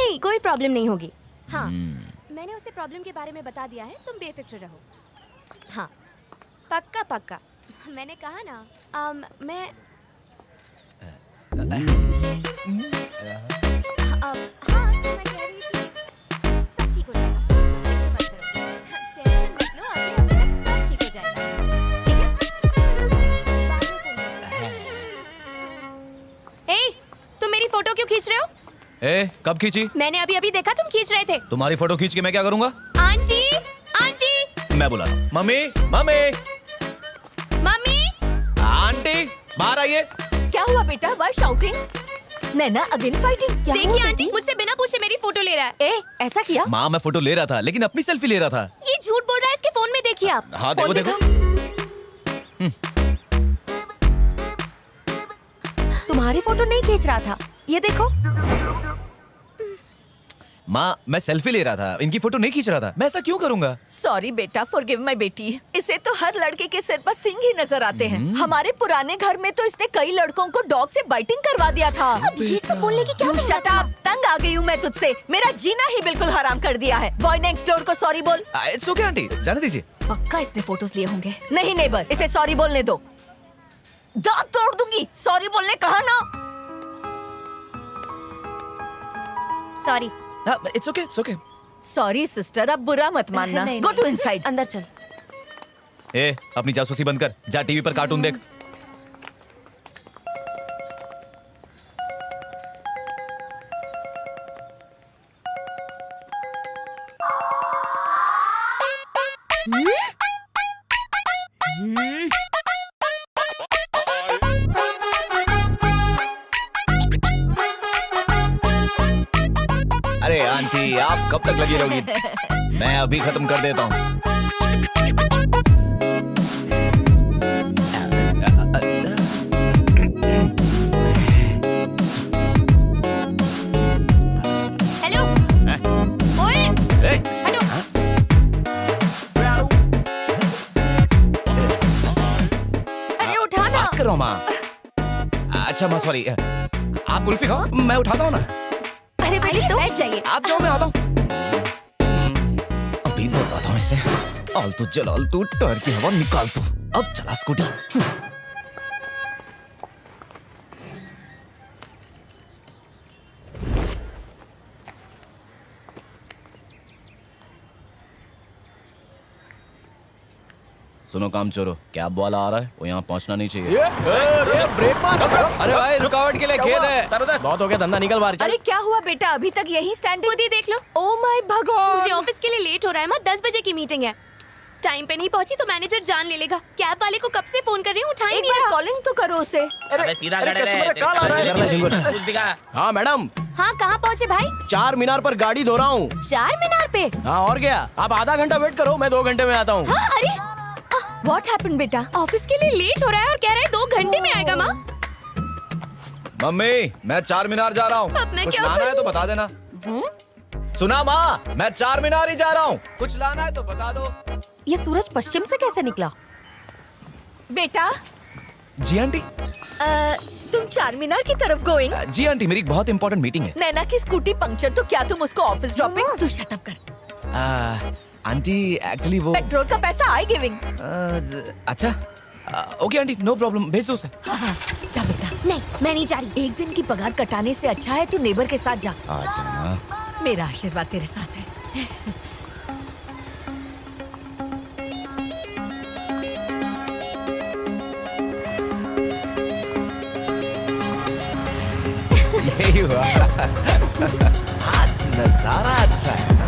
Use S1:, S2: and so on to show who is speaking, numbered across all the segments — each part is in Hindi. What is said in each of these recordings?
S1: नहीं, कोई प्रॉब्लम नहीं होगी। हाँ, मैंने उसे प्रॉब्लम के बारे में बता दिया है, तुम बेफिक्र रहो। हाँ, पक्का पक्का। मैंने कहा ना, मैं हाँ, तो मैं कह रही थी सब ठीक हो जाएगा। टेंशन मत लो, अगले हफ्ते तक सब ठीक हो जाएगा। ठीक है? ए, तुम मेरी फोटो क्यों खींच रहे हो?
S2: ए, कब खींची?
S1: मैंने अभी देखा तुम खींच रहे थे।
S2: तुम्हारी फोटो खींच के मैं क्या करूंगा?
S1: आंटी, आंटी,
S2: मैं बुला रहा हूं। मम्मी, मम्मी,
S1: मम्मी,
S2: आंटी, बाहर आइए।
S3: क्या हुआ बेटा? Why shouting? Naina again fighting?
S1: देखिए आंटी, मुझसे बिना पूछे मेरी फोटो ले रहा है।
S3: ए, ऐसा किया?
S2: माँ, मैं फोटो ले रहा था, लेकिन अपनी सेल्फी ले रहा था।
S1: ये झूठ बोल रहा है, इसके फोन में देखिए आप।
S2: हाँ, देखो
S3: फोन
S2: देखो।
S3: तुम्हारी फोटो नहीं खींच रहा था, ये देखो।
S2: माँ, मैं सेल्फी ले रहा था, इनकी फोटो नहीं खींच रहा था। मैं ऐसा क्यों करूंगा?
S3: सॉरी बेटा, फॉरगिव माय बेटी। इसे तो हर लड़के के सिर पर सिंग ही नजर आते हैं। हमारे पुराने घर में तो इसने कई लड़कों को डॉग से बाइटिंग करवा दिया था।
S1: अब ये सब बोलने की क्या जरूरत
S3: शट अप, तंग आ गई हूँ मैं तुझसे। मेरा जीना ही बिल्कुल हराम कर दिया है। बॉय नेक्स्ट डोर को सॉरी बोल।
S2: इट्स ओके आंटी, जाने दीजिए।
S3: पक्का इसने फोटोज लिए होंगे। नहीं नेबर, इसे सॉरी बोलने दो। दांत तोड़ दूंगी। सॉरी बोलने कहा ना।
S1: Sorry.
S2: It's okay, it's okay.
S3: Sorry sister, अब बुरा मत मानना।
S1: नहीं,
S3: गो
S1: नहीं।
S3: To inside.
S1: अंदर चल।
S2: ए, अपनी जासूसी बंद कर, जा टीवी पर कार्टून देख। अरे आंटी, आप कब तक लगी रहोगी? मैं अभी खत्म कर देता हूँ।
S1: हेलो। ओए,
S2: ए,
S1: हटो।
S3: अरे उठा ना।
S2: बात कर रहा हूँ माँ। अच्छा माँ, सॉरी। आप कुल्फी खाओ, मैं उठाता हूँ ना।
S1: अरे बेटी, बैठ जाइए।
S2: आप जाओ, मैं आता हूँ। अभी बताता हूँ इसे। आलतू जलालतू, टायर की हवा निकाल तू। अब चला स्कूटी। सुनो काम चोरो, कैब वाला आ रहा है, वो यहाँ पहुँचना नहीं चाहिए।
S4: ब्रेक मार।
S2: अरे भाई, रुकावट के लिए खेद है।
S4: बहुत हो गया, धंधा निकल बाहर।
S3: अरे क्या हुआ बेटा? अभी तक यही स्टैंडिंग?
S1: खुद ही देख लो।
S3: ओ माय भगवान।
S1: मुझे ऑफिस के लिए लेट हो रहा है। 10 बजे की मीटिंग है। टाइम पे नहीं पहुंची तो मैनेजर जान ले लेगा। कैब वाले को कब से फोन कर रही हूँ, उठा ही
S3: एक
S1: नहीं
S3: बार
S1: रहा।
S3: कॉलिंग तो करो उसे।
S4: अरे
S5: सीधा
S4: अरे
S5: खड़े रहे,
S4: कस्टमर कॉल आ रहा है।
S5: कुछ दिखा।
S4: हाँ मैडम,
S1: हाँ, कहाँ पहुँचे भाई?
S4: 4 मीनार पर गाड़ी धो रहा हूँ।
S1: 4 मीनार पे?
S4: हाँ और क्या, आप आधा घंटा वेट करो, मैं 2 घंटे में आता हूँ।
S1: हाँ, अरे
S3: व्हाट हैपेंड बेटा?
S1: ऑफिस के लिए लेट हो रहा है और कह रहा है 2 घंटे में आएगा। माँ,
S2: मम्मी, मैं 4 मीनार जा रहा हूँ।
S1: अब मैं
S2: कुछ
S1: क्या
S2: लाना है तो
S1: करूं?
S2: बता देना। सुना माँ, मैं 4 मीनार ही जा रहा हूँ। कुछ लाना है तो बता दो।
S3: ये सूरज पश्चिम से कैसे निकला? बेटा,
S2: जी आंटी।
S3: तुम 4 मीनार की तरफ गोइंग?
S2: जी आंटी, मेरी एक बहुत इंपॉर्टेंट मीटिंग है।
S3: नैना की स्कूटी पंक्चर, तो क्या तुम उसको ऑफिस ड्रॉपिंग? तू शट अप कर।
S2: आंटी एक्चुअली वो
S3: पेट्रोल का पैसा आई गिविंग।
S2: अच्छा, ओके आंटी, नो प्रॉब्लम, भेज दो उसे।
S3: हाँ, जा बेटा।
S1: नहीं, मैं नहीं जा रही।
S3: एक दिन की पगार कटाने से अच्छा है तू नेबर के साथ जा।
S2: आ जाना।
S3: मेरा आशीर्वाद तेरे साथ है।
S2: यही हुआ। आज नजारा अच्छा है ना?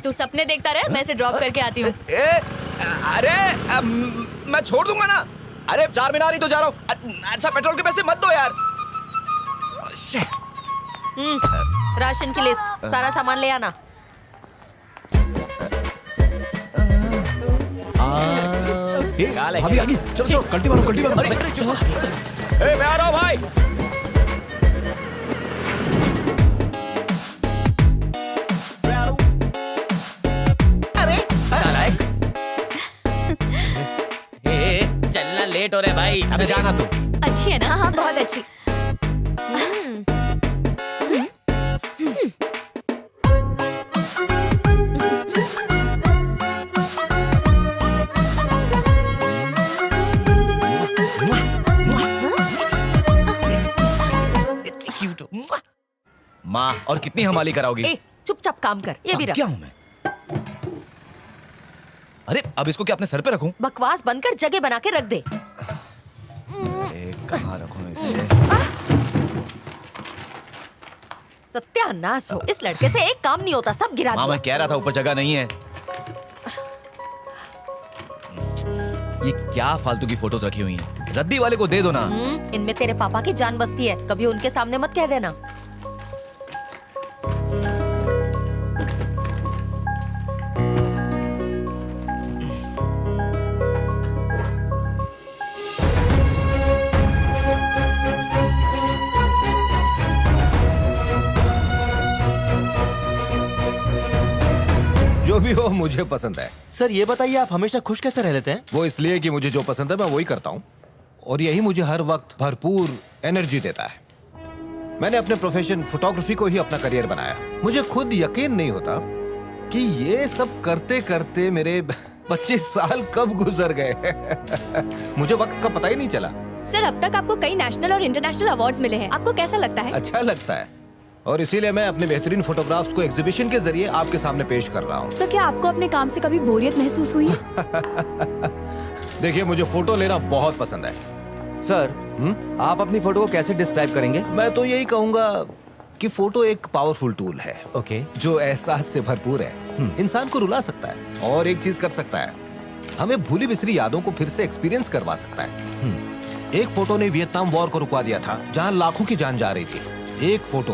S3: तू सपने देखता रहे, मैं इसे ड्रॉप करके आती हूँ।
S2: अरे मैं छोड़ दूंगा ना। अरे 4 मीनार ही तो जा रहा हूँ। अच्छा, पेट्रोल के पैसे मत दो यार।
S3: राशन की लिस्ट, सारा सामान ले आना।
S4: भाभी आ गई। चलो चलो, कल्टी मारो, कल्टी मारो।
S2: ए, मैं आ रहा हूँ भाई।
S5: चलना लेट हो रहा है भाई।
S2: अबे जाना तू।
S3: अच्छी है ना?
S1: हाँ, बहुत अच्छी।
S2: माँ, और कितनी हमाली कराओगी?
S3: ए, चुपचाप काम कर, ये भी रख।
S2: क्या हूँ मैं? अरे अब इसको क्या अपने सर पे रखूं?
S3: बकवास बंद कर, जगह बना के रख दे।
S2: कहाँ रखूं इसे?
S3: सत्यानाश हो, इस लड़के से एक काम नहीं होता, सब गिरा
S2: माँ,
S3: दिया।
S2: मैं कह रहा था ऊपर जगह नहीं है। ये क्या फालतू की फोटोज रखी हुई हैं? रद्दी वाले को दे दो ना।
S3: इनमें तेरे पापा की जान बसती है, कभी उनके सामने मत कह देना।
S4: जो भी हो मुझे पसंद है।
S5: सर ये बताइए आप हमेशा खुश कैसे रह लेते हैं?
S4: वो इसलिए कि मुझे जो पसंद है मैं वही करता हूँ और यही मुझे हर वक्त भरपूर एनर्जी देता है। मैंने अपने प्रोफेशन फोटोग्राफी को ही अपना करियर बनाया। मुझे खुद यकीन नहीं होता कि ये सब करते करते मेरे 25 साल कब गुजर गए। मुझे वक्त का पता ही नहीं चला।
S1: सर, अब तक आपको कई नेशनल और इंटरनेशनल अवार्ड्स मिले हैं, आपको कैसा लगता है?
S4: अच्छा लगता है और इसीलिए मैं अपने बेहतरीन फोटोग्राफ्स को एग्जीबिशन के जरिए आपके सामने पेश कर रहा हूँ।
S1: सर, क्या आपको अपने काम से कभी बोरियत महसूस हुई है?
S4: देखिए, मुझे फोटो लेना बहुत पसंद है।
S5: सर आप अपनी फोटो को कैसे डिस्क्राइब करेंगे?
S4: मैं तो यही कहूंगा कि फोटो एक पावरफुल टूल है
S5: ओके।
S4: जो एहसास से भरपूर है, इंसान को रुला सकता है और एक चीज कर सकता है, हमें भूली बिसरी यादों को फिर से एक्सपीरियंस करवा सकता है। एक फोटो ने वियतनाम वॉर को रुकवा दिया था जहां लाखों की जान जा रही थी। एक फोटो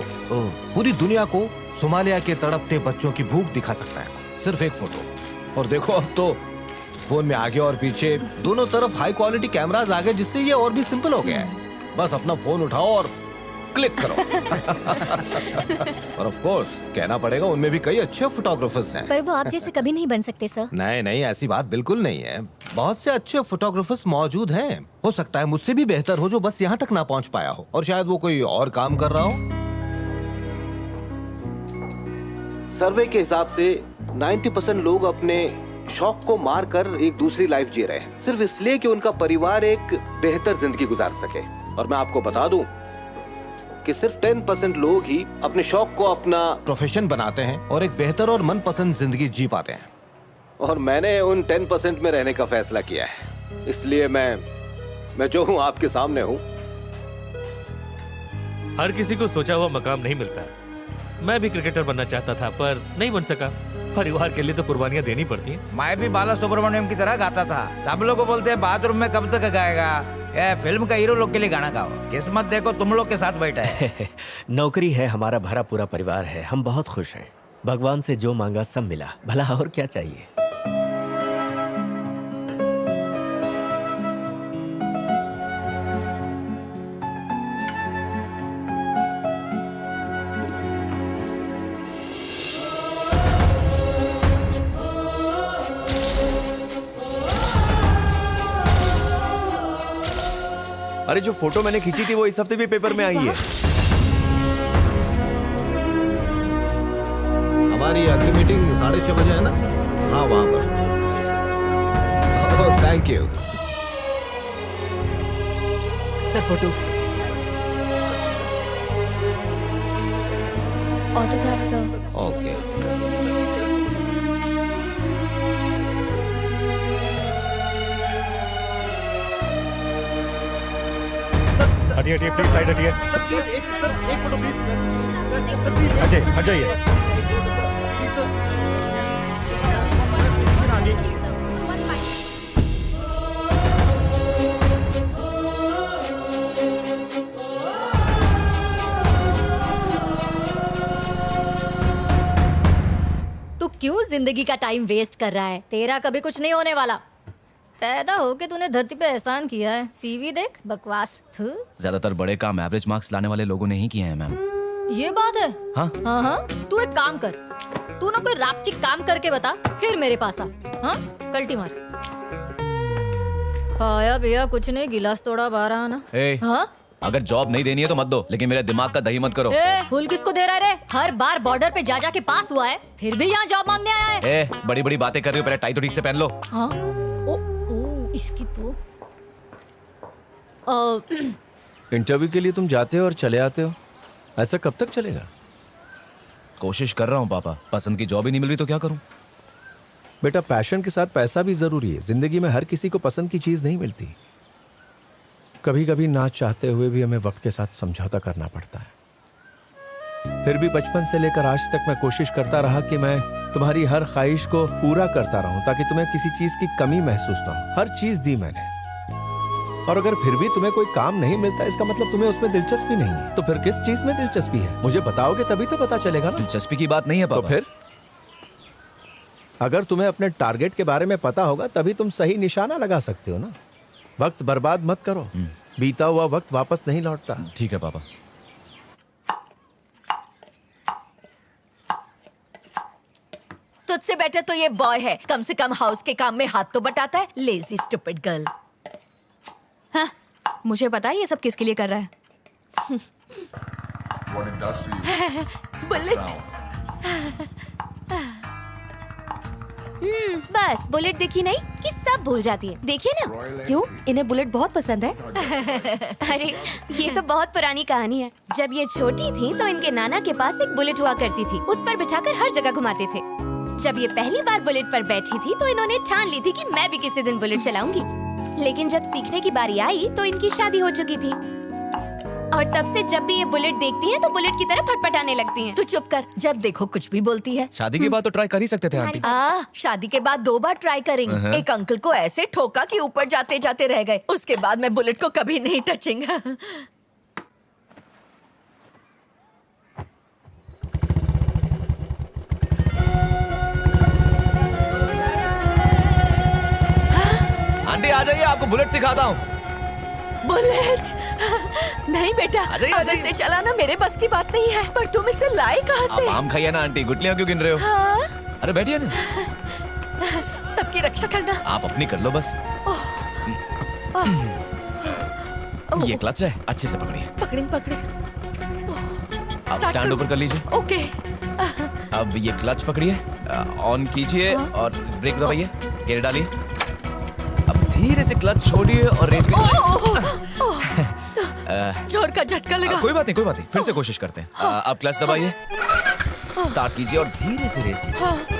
S4: पूरी दुनिया को सोमालिया के तड़पते बच्चों की भूख दिखा सकता है, सिर्फ एक फोटो। और देखो अब तो फोन में आगे और पीछे दोनों तरफ हाई क्वालिटी कैमरास आ गए, जिससे ये और भी सिंपल हो गया है। बस अपना फोन उठाओ और क्लिक करो। और ऑफ कोर्स कहना पड़ेगा उनमें भी कई अच्छे फोटोग्राफर्स हैं।
S1: पर वो आप जैसे कभी नहीं बन सकते सर।
S4: नहीं नहीं, ऐसी बात बिल्कुल नहीं है। बहुत से अच्छे फोटोग्राफर्स मौजूद हैं। हो सकता है मुझसे भी बेहतर हो जो बस यहाँ तक ना पहुँच पाया हो, और शायद वो कोई और काम कर रहा हो। सर्वे के हिसाब से 90% लोग अपने शौक को मार कर एक दूसरी लाइफ जी रहे हैं, सिर्फ इसलिए कि उनका परिवार एक बेहतर जिंदगी गुजार सके। और मैं आपको बता दूं कि सिर्फ 10% लोग ही अपने शौक को अपना प्रोफेशन बनाते हैं और एक बेहतर और मनपसंद जिंदगी जी पाते हैं। और मैंने उन 10% में रहने का फैसला किया है, इसलिए मैं जो हूं आपके सामने हूं।
S6: हर किसी को सोचा हुआ मकाम नहीं मिलता। मैं भी क्रिकेटर बनना चाहता था पर नहीं बन सका। परिवार के लिए तो कुर्बानियां देनी पड़ती हैं।
S7: मैं भी बाला सुब्रमण्यम की तरह गाता था। सब लोग बोलते हैं बाथरूम में कब तक गाएगा, ये फिल्म का हीरो लोग के लिए गाना गाओ। किस्मत देखो तुम लोग के साथ बैठा है।
S8: नौकरी है, हमारा भरा पूरा परिवार है, हम बहुत खुश हैं। भगवान से जो मांगा सब मिला, भला और क्या चाहिए।
S5: अरे जो फोटो मैंने खींची थी वो इस हफ्ते भी पेपर में आई है।
S4: हमारी अगली मीटिंग 6:30 बजे है ना? हाँ, वहाँ पर। Thank you
S3: sir photo.
S1: Autograph sir.
S4: Okay.
S6: हटिए हटिए, प्लीज साइड हटिए। अजय हट जाइए।
S1: तू क्यों जिंदगी का टाइम वेस्ट कर रहा है? तेरा कभी कुछ नहीं होने वाला। पैदा होके तूने धरती पे एहसान किया है। सीवी देख, बकवास। थू।
S2: ज्यादातर बड़े काम एवरेज मार्क्स लाने वाले लोगों ने ही किए हैं मैम।
S1: ये बात है।
S2: हाँ
S1: हाँ, तू एक काम कर, तू ना कोई रापचिक काम करके बता, फिर मेरे पास आ। हाँ, कल्टी मार। खाया पिया कुछ नहीं, गिलास तोड़ा बाहर आना। हाँ?
S2: अगर जॉब नहीं देनी है तो मत दो, लेकिन मेरे दिमाग का दही मत करो।
S1: फूल किसको दे रहा है रे? हर बार बॉर्डर पे जा के पास हुआ है, फिर भी यहाँ जॉब मांगने आया है।
S2: बड़ी बड़ी बातें कर रही हो, पहले टाई तो ठीक से पहन लो।
S1: हाँ? ओ, इसकी तो
S5: इंटरव्यू के लिए तुम जाते हो और चले आते हो,
S9: ऐसा कब तक चलेगा?
S2: कोशिश कर रहा हूँ पापा, पसंद की जॉब ही नहीं मिल रही तो क्या करूँ?
S9: बेटा, पैशन के साथ पैसा भी जरूरी है। जिंदगी में हर किसी को पसंद की चीज नहीं मिलती। कभी कभी ना चाहते हुए भी हमें वक्त के साथ समझौता करना पड़ता है। फिर भी बचपन से लेकर आज तक मैं कोशिश करता रहा कि मैं तुम्हारी हर ख्वाहिश को पूरा करता रहूं, ताकि तुम्हें किसी चीज की कमी महसूस ना हो। हर चीज दी मैंने, और अगर फिर भी तुम्हें कोई काम नहीं मिलता, इसका मतलब तुम्हें उसमें दिलचस्पी नहीं है। तो फिर किस चीज में दिलचस्पी है? मुझे बताओगे तभी तो पता चलेगा ना।
S2: दिलचस्पी की बात नहीं है पापा।
S9: तो फिर अगर तुम्हें अपने टारगेट के बारे में पता होगा तभी तुम सही निशाना लगा सकते हो ना। वक्त बर्बाद मत करो, बीता हुआ वक्त वापस नहीं लौटता।
S2: ठीक है पापा।
S3: तुझसे बेटर तो ये बॉय है, कम से कम हाउस के काम में हाथ तो बटाता है। Lazy stupid girl.
S1: हाँ, मुझे पता है ये सब किसके लिए कर रहा है।
S3: बुलेट।
S1: बस बुलेट देखी नहीं कि सब भूल जाती है। देखिए ना। क्यों? इन्हें बुलेट बहुत पसंद है। अरे ये तो बहुत पुरानी कहानी है। जब ये छोटी थी तो इनके नाना के पास एक बुलेट हुआ करती थी। उस पर बिठाकर हर जगह घुमाते थे। जब ये पहली बार बुलेट पर बैठी थी तो इन्होंने ठान ली थी कि मैं भी किसी दिन बुलेट चलाऊंगी। लेकिन जब सीखने की बारी आई तो इनकी शादी हो चुकी थी, और तब से जब भी ये बुलेट देखती हैं तो बुलेट की तरह फटफटाने लगती हैं।
S3: तू चुप कर, जब देखो कुछ भी बोलती है।
S2: शादी के बाद तो ट्राई कर ही सकते थे आंटी।
S3: शादी के बाद 2 बार ट्राई करेंगे। एक अंकल को ऐसे ठोका कि ऊपर जाते जाते रह गए। उसके बाद मैं बुलेट को कभी नहीं टचिंग।
S2: आंटी आ जाइए, आपको बुलेट सिखाता हूँ।
S3: बुलेट? नहीं बेटा,
S2: आ जाइए, आ
S3: अब
S2: जाइए।
S3: इसे चलाना मेरे बस की बात नहीं है। पर तुम इसे लाए कहाँ
S2: आप
S3: से?
S2: आम खाइए ना आंटी, गुटलियाँ क्यों गिन रहे हो?
S3: हाँ?
S2: अरे बैठिए ना।
S3: सबकी रक्षा करना।
S2: आप अपनी कर लो बस। ये क्लच है, अच्छे से पकड़िए।
S3: पकड़ेंगे।
S2: आप स्टैंड ऊपर कर लीजिए।
S3: ओके।
S2: अब ये क्लच पकड़िए, ऑन कीजिए और ब्रेक दबाइए, गियर डालिए। अब धीरे से क्लच छोड़िए और रेस भी
S3: जोर का झटका लगा।
S2: कोई बात नहीं, फिर से कोशिश करते हैं। अब क्लच दबाइए, स्टार्ट कीजिए और धीरे से रेस लीजिए।